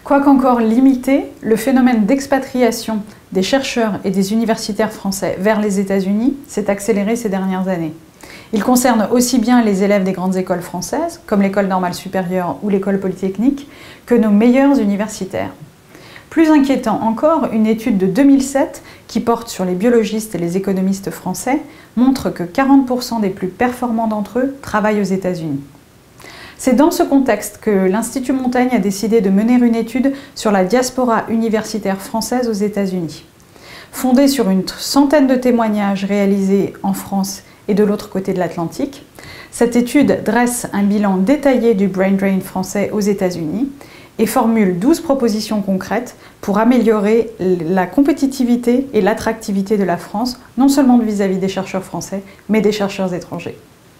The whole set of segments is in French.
Quoique encore limité, le phénomène d'expatriation des chercheurs et des universitaires français vers les États-Unis s'est accéléré ces dernières années. Il concerne aussi bien les élèves des grandes écoles françaises, comme l'École normale supérieure ou l'École polytechnique, que nos meilleurs universitaires. Plus inquiétant encore, une étude de 2007 qui porte sur les biologistes et les économistes français montre que 40% des plus performants d'entre eux travaillent aux États-Unis. C'est dans ce contexte que l'Institut Montaigne a décidé de mener une étude sur la diaspora universitaire française aux États-Unis. Fondée sur une centaine de témoignages réalisés en France et de l'autre côté de l'Atlantique, cette étude dresse un bilan détaillé du brain drain français aux États-Unis et formule 12 propositions concrètes pour améliorer la compétitivité et l'attractivité de la France, non seulement vis-à-vis des chercheurs français, mais des chercheurs étrangers.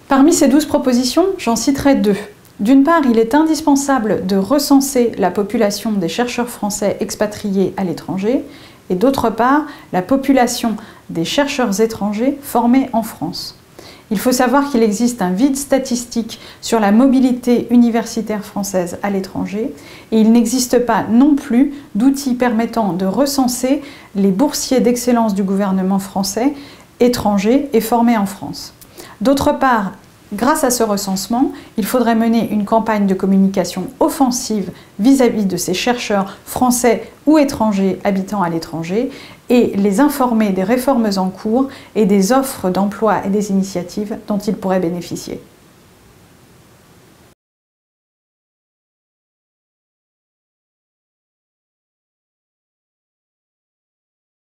Parmi ces 12 propositions, j'en citerai deux. D'une part, il est indispensable de recenser la population des chercheurs français expatriés à l'étranger, et d'autre part, la population des chercheurs étrangers formés en France. Il faut savoir qu'il existe un vide statistique sur la mobilité universitaire française à l'étranger, et il n'existe pas non plus d'outils permettant de recenser les boursiers d'excellence du gouvernement français étrangers et formés en France. D'autre part, grâce à ce recensement, il faudrait mener une campagne de communication offensive vis-à-vis de ces chercheurs français ou étrangers habitant à l'étranger et les informer des réformes en cours et des offres d'emploi et des initiatives dont ils pourraient bénéficier.